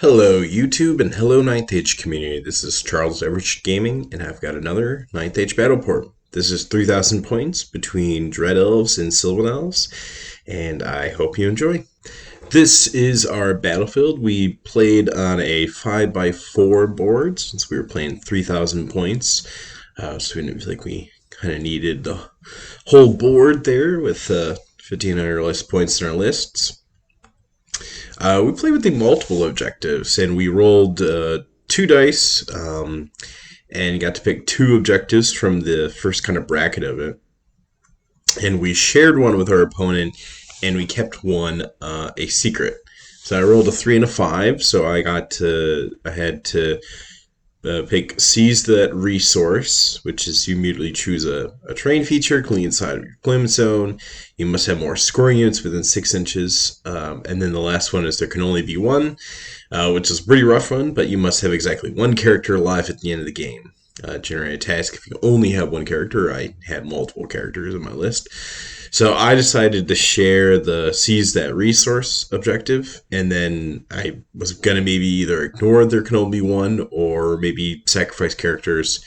Hello YouTube and hello Ninth Age community. This is Charles Everett Gaming and I've got another Ninth Age battle port. This is 3,000 points between Dread Elves and Sylvan Elves and I hope you enjoy. This is our battlefield. We played on a 5x4 board since we were playing 3,000 points. So we didn't feel like we kind of needed the whole board there with 1,500 or less points in our lists. We played with the multiple objectives, and we rolled 2 dice and got to pick 2 objectives from the first kind of bracket of it. And we shared one with our opponent, and we kept one a secret. So I rolled a 3 and a 5, so I had to pick Seize That Resource, which is you immediately choose a terrain feature, clean inside of your deployment zone. You must have more scoring units within 6 inches. And then the last one is there can only be one, which is a pretty rough one, but you must have exactly one character alive at the end of the game. Generate a task if you only have one character. I had multiple characters in my list. So I decided to share the Seize That Resource objective, and then I was going to maybe either ignore there can only be one, or maybe sacrifice characters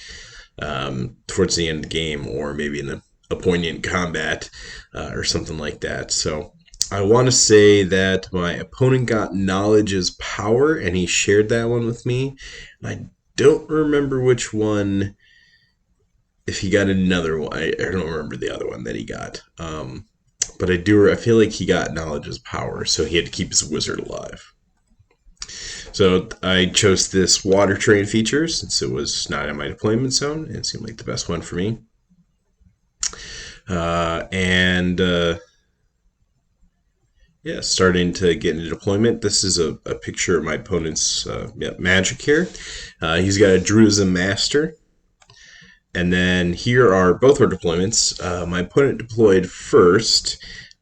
towards the end of the game, or maybe in a poignant combat or something like that. So I want to say that my opponent got Knowledge is Power, and he shared that one with me. I don't remember which one. If he got another one, I don't remember the other one that he got. But I feel like he got Knowledge is Power, so he had to keep his wizard alive. So I chose this water terrain feature since it was not in my deployment zone, and it seemed like the best one for me. Yeah, starting to get into deployment. This is a picture of my opponent's magic here. He's got a Druidism Master. And then here are both our deployments. My opponent deployed first,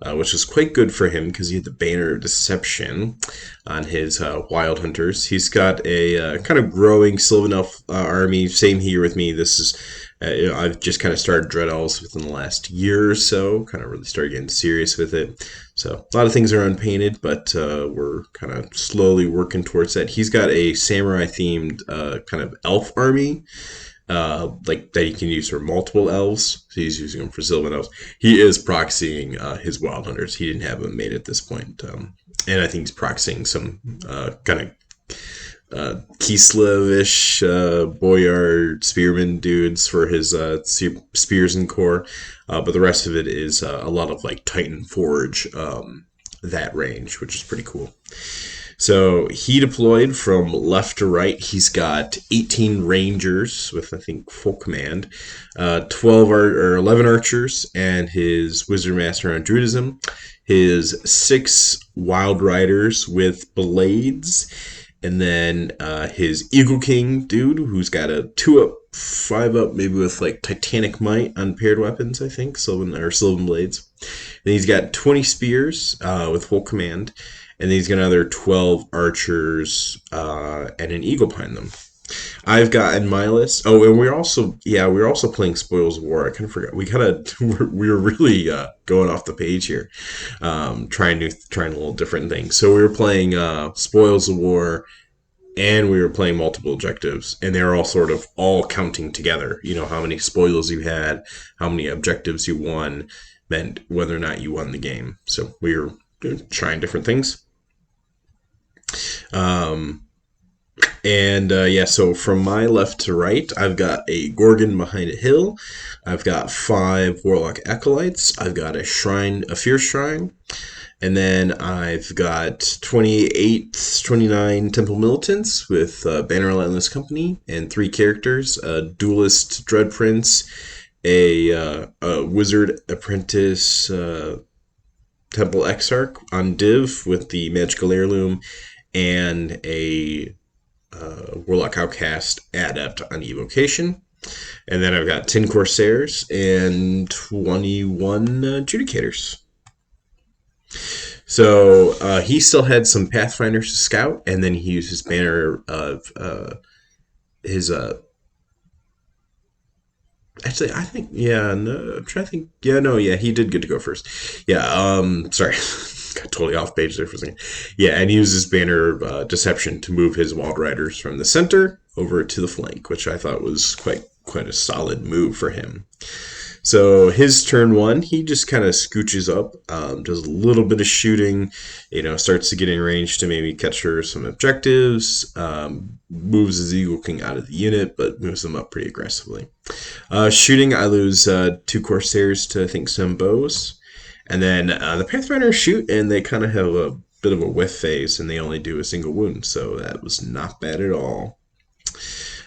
which was quite good for him because he had the Banner of Deception on his Wild Hunters. He's got a kind of growing Sylvan Elf army. Same here with me. This is I've just kind of started Dread Elves within the last year or so. Kind of really started getting serious with it. So a lot of things are unpainted, but we're kind of slowly working towards that. He's got a samurai themed kind of elf army. Like that he can use for multiple elves. So he's using them for Sylvan elves. He is proxying his Wild Hunters. He didn't have them made at this point. And I think he's proxying some kind of Kislev-ish Boyard Spearman dudes for his spears and core. But the rest of it is a lot of like Titan Forge, that range, which is pretty cool. So he deployed from left to right. He's got 18 Rangers with, I think, full command, 11 Archers, and his Wizard Master on Druidism, his 6 Wild Riders with Blades, and then his Eagle King dude, who's got a 2-up, 5-up, maybe with like Titanic Might on paired weapons, I think, Sylvan Blades. And he's got 20 Spears with full command. And he's got another 12 archers and an eagle behind them. I've got in my list. Oh, and we're also playing Spoils of War. I kind of forgot. We were really going off the page here, trying a little different things. So we were playing Spoils of War, and we were playing multiple objectives, and they were all sort of all counting together. You know how many spoils you had, how many objectives you won, meant whether or not you won the game. So we were trying different things. So from my left to right, I've got a Gorgon behind a hill. I've got 5 Warlock Acolytes. I've got a Fierce Shrine. And then I've got 29 Temple Militants with Banner Relentless Company and 3 characters, a Duelist Dread Prince, a Wizard Apprentice Temple Exarch on Div with the Magical Heirloom, and a Warlock Outcast Adept on Evocation. And then I've got 10 Corsairs and 21 Adjudicators. So he still had some Pathfinders to scout, and then he used his banner of his actually, I think, yeah, no, I'm trying to think. Yeah, no, yeah, he did get to go first. Yeah, sorry. totally off page there for a second. Yeah, and he uses Banner Deception to move his Wild Riders from the center over to the flank, which I thought was quite a solid move for him. So his turn one, he just kind of scooches up, does a little bit of shooting, starts to get in range to maybe capture some objectives, moves his Eagle King out of the unit, but moves them up pretty aggressively. Shooting, I lose 2 Corsairs to, I think, some bows. And then the Pathfinders shoot, and they kind of have a bit of a whiff phase, and they only do a single wound, so that was not bad at all.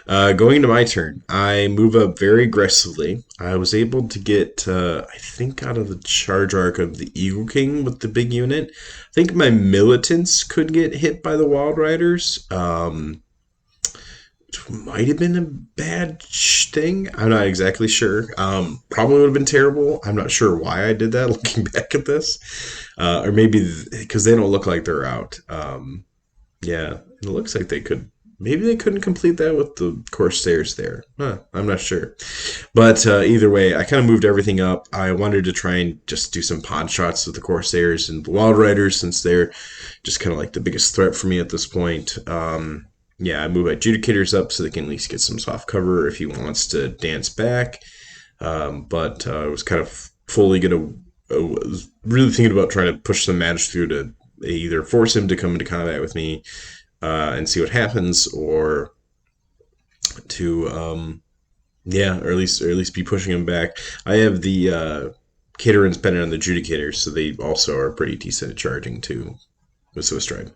Going into my turn, I move up very aggressively. I was able to get, I think, out of the charge arc of the Eagle King with the big unit. I think my militants could get hit by the Wild Riders. Might have been a bad thing. I'm not exactly sure. Probably would have been terrible. I'm not sure why I did that looking back at this. Or maybe because they don't look like they're out. Yeah, it looks like they could. Maybe they couldn't complete that with the Corsairs there. I'm not sure. But either way, I kind of moved everything up. I wanted to try and just do some pod shots with the Corsairs and the Wild Riders, since they're just kind of like the biggest threat for me at this point. Yeah, I move Adjudicators up so they can at least get some soft cover if he wants to dance back. But I was kind of fully going to... was really thinking about trying to push some magic through to either force him to come into combat with me and see what happens, or to or at least be pushing him back. I have the Caterans pendant on the Adjudicators, so they also are pretty decent at charging too with Swiss Stride.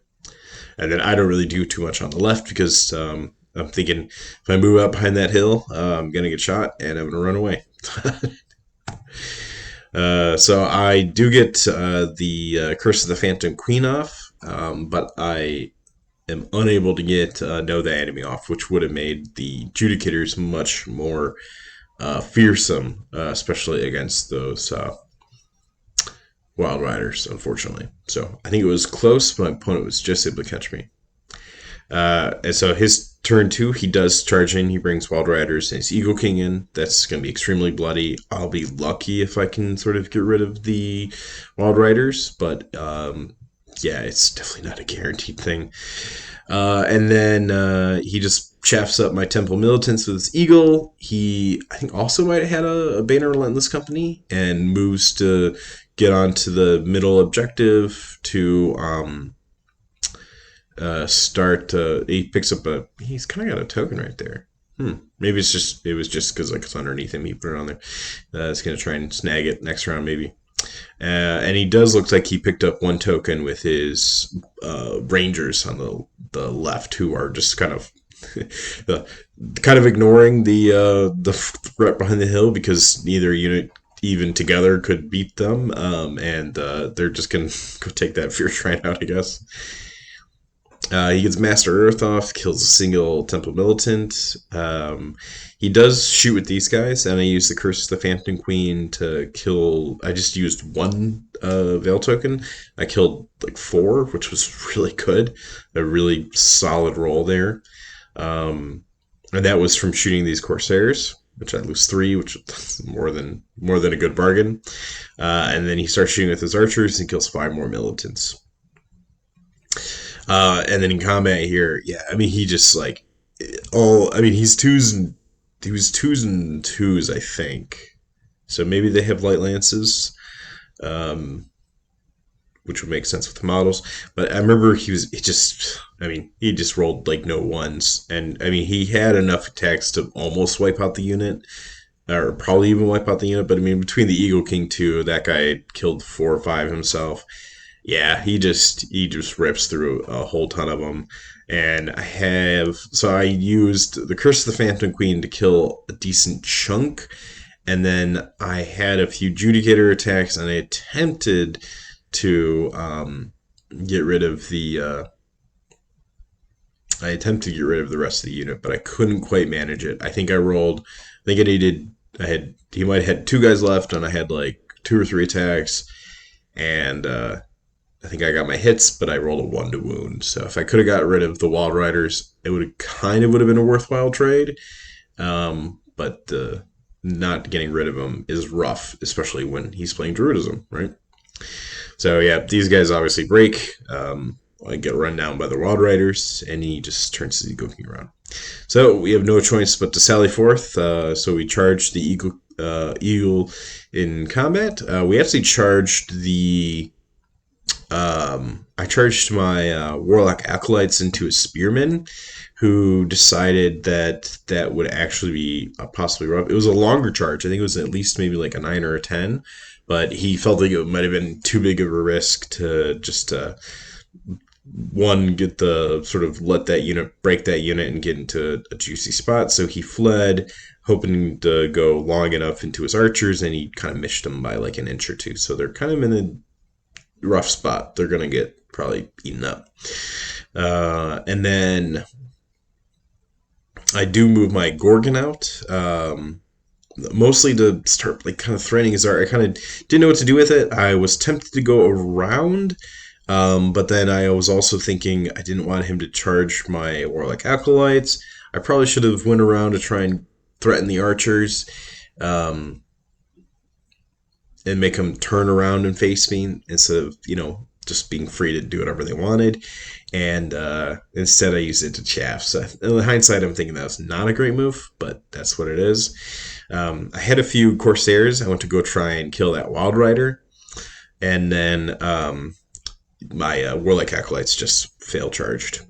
And then I don't really do too much on the left because I'm thinking if I move up behind that hill, I'm gonna get shot and I'm gonna run away. So I do get the Curse of the Phantom Queen off, but I am unable to get Know the Enemy off, which would have made the Judicators much more fearsome, especially against those Wild Riders, unfortunately. So I think it was close. My opponent was just able to catch me. And so his turn 2, he does charge in. He brings Wild Riders and his Eagle King in. That's going to be extremely bloody. I'll be lucky if I can sort of get rid of the Wild Riders, but yeah, it's definitely not a guaranteed thing. And then he just shafts up my Temple Militants with his Eagle. He, I think, also might have had a Banner Relentless Company and moves to get onto the middle objective to start. He picks up he's kind of got a token right there. Maybe it was just because like it's underneath him. He put it on there. It's gonna try and snag it next round maybe. And he does look like he picked up 1 token with his Rangers on the left, who are just kind of ignoring the threat behind the hill, because neither unit even together could beat them, and they're just gonna go take that Fierce Shrine out, I guess. He gets Master Earth off, kills a single Temple Militant. He does shoot with these guys, and I use the Curse of the Phantom Queen to kill... I just used 1 Veil token. I killed like 4, which was really good. A really solid roll there. And that was from shooting these Corsairs, which I lose 3, which is more than a good bargain. And then he starts shooting with his archers and kills 5 more militants. And then in combat here, yeah, I mean, he just like he's he was 2s and 2s, I think. So maybe they have light lances, which would make sense with the models. But I remember he just rolled like no 1s, and I mean, he had enough attacks to almost wipe out the unit, or probably even wipe out the unit. But I mean, between the Eagle King too, that guy killed 4 or 5 himself. Yeah, he just rips through a whole ton of them. And I used the Curse of the Phantom Queen to kill a decent chunk, and then I had a few Judicator attacks, and I attempted to get rid of the rest of the unit, but I couldn't quite manage it. He might have had 2 guys left, and I had like 2 or 3 attacks, and I think I got my hits, but I rolled a 1 to wound. So if I could have got rid of the Wild Riders, it would have been a worthwhile trade. But not getting rid of them is rough, especially when he's playing Druidism, right? So yeah, these guys obviously break. I get run down by the Wild Riders, and he just turns his Eagle King around. So we have no choice but to sally forth. So we charge the Eagle in combat. We actually charged the. I charged my Warlock Acolytes into a Spearman, who decided that that would actually be possibly rough. It was a longer charge. I think it was at least maybe like a 9 or a 10, but he felt like it might have been too big of a risk to just one, get the sort of let that unit break that unit and get into a juicy spot. So he fled, hoping to go long enough into his archers, and he kind of missed them by like an inch or two. So they're kind of in a rough spot. They're gonna get probably eaten up. And then I do move my Gorgon out. Mostly to start like kind of threatening his art. I kind of didn't know what to do with it. I was tempted to go around, but then I was also thinking I didn't want him to charge my Warlock Acolytes. I probably should have went around to try and threaten the archers, um, and make them turn around and face me instead of, just being free to do whatever they wanted. And instead I used it to chaff. So in hindsight, I'm thinking that was not a great move, but that's what it is. I had a few Corsairs. I went to go try and kill that Wild Rider. And then my Warlock Acolytes just fail charged.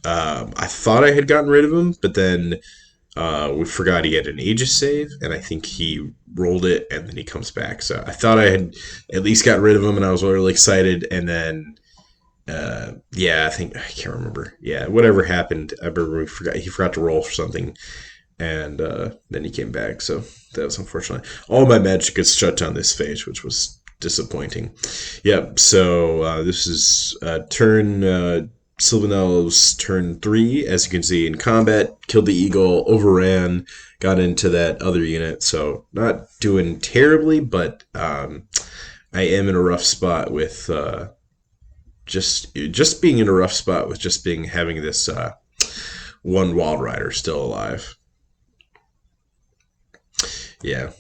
I thought I had gotten rid of him, but then we forgot he had an Aegis save, and I think he rolled it, and then he comes back. So I thought I had at least got rid of him, and I was really excited. And then, I can't remember. Yeah, whatever happened, I remember he forgot to roll for something, and then he came back. So that was unfortunate. All my magic gets shut down this phase, which was disappointing. Yep. So this is turn. Sylvan Elves turn 3, as you can see in combat, killed the eagle, overran, got into that other unit. So not doing terribly, but I am in a rough spot with just being in a rough spot with just having this one Wild Rider still alive. Yeah.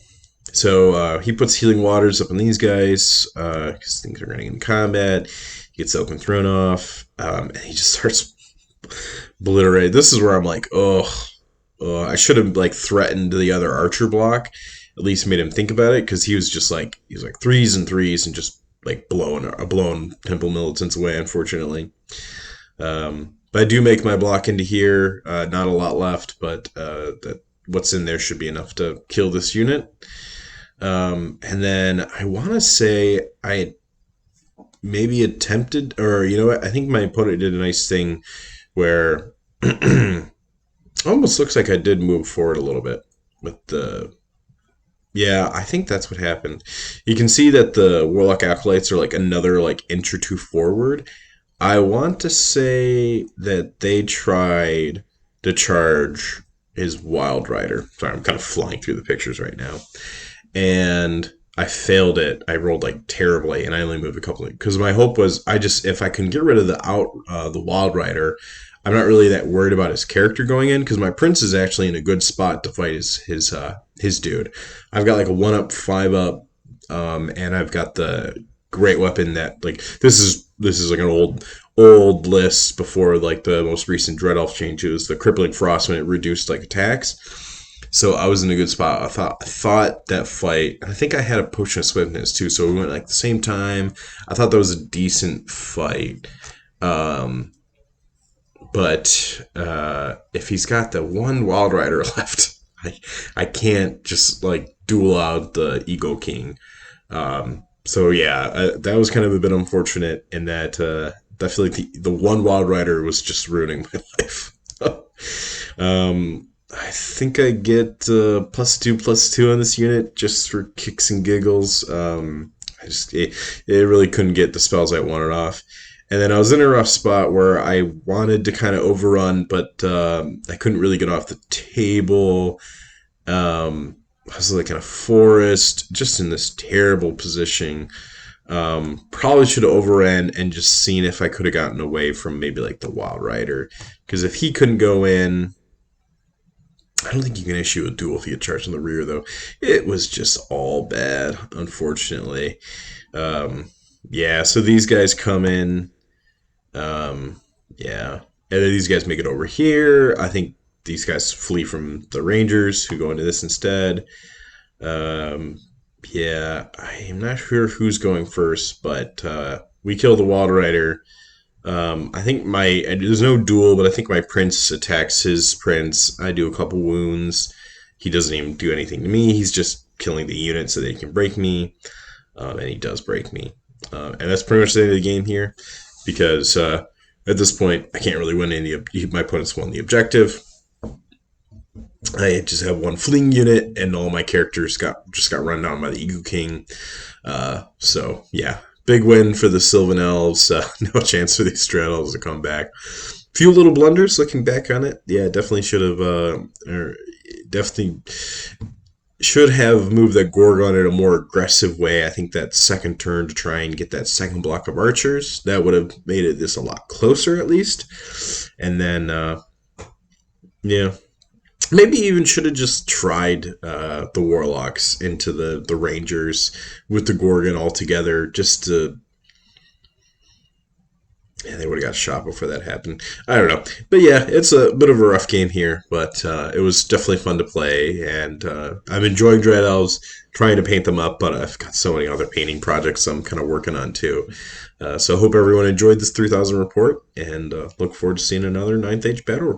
So he puts Healing Waters up on these guys because things are running in combat. He gets Oaken thrown off, and he just starts obliterating. This is where I'm like, I should have like threatened the other archer block, at least made him think about it, because he was like threes and threes and just like blowing Temple Militants away. Unfortunately, but I do make my block into here. Not a lot left, but that what's in there should be enough to kill this unit. And then I want to say I maybe attempted, or you know what? I think my opponent did a nice thing where almost looks like I did move forward a little bit with the. Yeah, I think that's what happened. You can see that the Warlock Acolytes are like another like inch or two forward. I want to say that they tried to charge his Wild Rider. Sorry, I'm kind of flying through the pictures right now. And I failed it. I rolled like terribly, and I only moved a couple because my hope was if I can get rid of the Wild Rider, I'm not really that worried about his character going in, because my prince is actually in a good spot to fight his dude. I've got like a 1-up, 5-up, and I've got the great weapon that like this is like an old list before like the most recent Dread Elf change. It was the Crippling Frost when it reduced like attacks. So I was in a good spot. I thought that fight. I think I had a Potion of Swiftness too, so we went like the same time. I thought that was a decent fight. But if he's got the one Wild Rider left, I can't just like duel out the Eagle King. So yeah, that was kind of a bit unfortunate in that I feel like the one Wild Rider was just ruining my life. I think I get +2/+2 on this unit just for kicks and giggles. It really couldn't get the spells I wanted off. And then I was in a rough spot where I wanted to kind of overrun, but I couldn't really get off the table. I was like in a forest, just in this terrible position. Probably should have overran and just seen if I could have gotten away from maybe like the Wild Rider. Because if he couldn't go in, I don't think you can issue a duel if you get charged in the rear, though. It was just all bad, unfortunately. Yeah, so these guys come in. Um, yeah, and then these guys make it over here. I think these guys flee from the Rangers, who go into this instead. Um, yeah, I'm not sure who's going first, but we kill the Wild Rider. I think there's no duel, but I think my prince attacks his prince. I do a couple wounds. He doesn't even do anything to me. He's just killing the unit so that he can break me, and he does break me. And that's pretty much the end of the game here, because at this point I can't really win any. My opponent's won the objective. I just have one fleeing unit, and all my characters got run down by the Eagle King. So yeah, big win for the Sylvan Elves. No chance for these Dread Elves to come back. Few little blunders looking back on it. Yeah, definitely should have. Definitely should have moved that Gorgon in a more aggressive way. I think that second turn to try and get that second block of archers, that would have made it this a lot closer at least. And then yeah, maybe even should have just tried the Warlocks into the Rangers with the Gorgon all together, just to. Yeah, they would have got shot before that happened. I don't know. But yeah, it's a bit of a rough game here, but it was definitely fun to play, and I'm enjoying Dread Elves, trying to paint them up, but I've got so many other painting projects I'm kind of working on too. So I hope everyone enjoyed this 3000 report, and look forward to seeing another Ninth Age Battle report.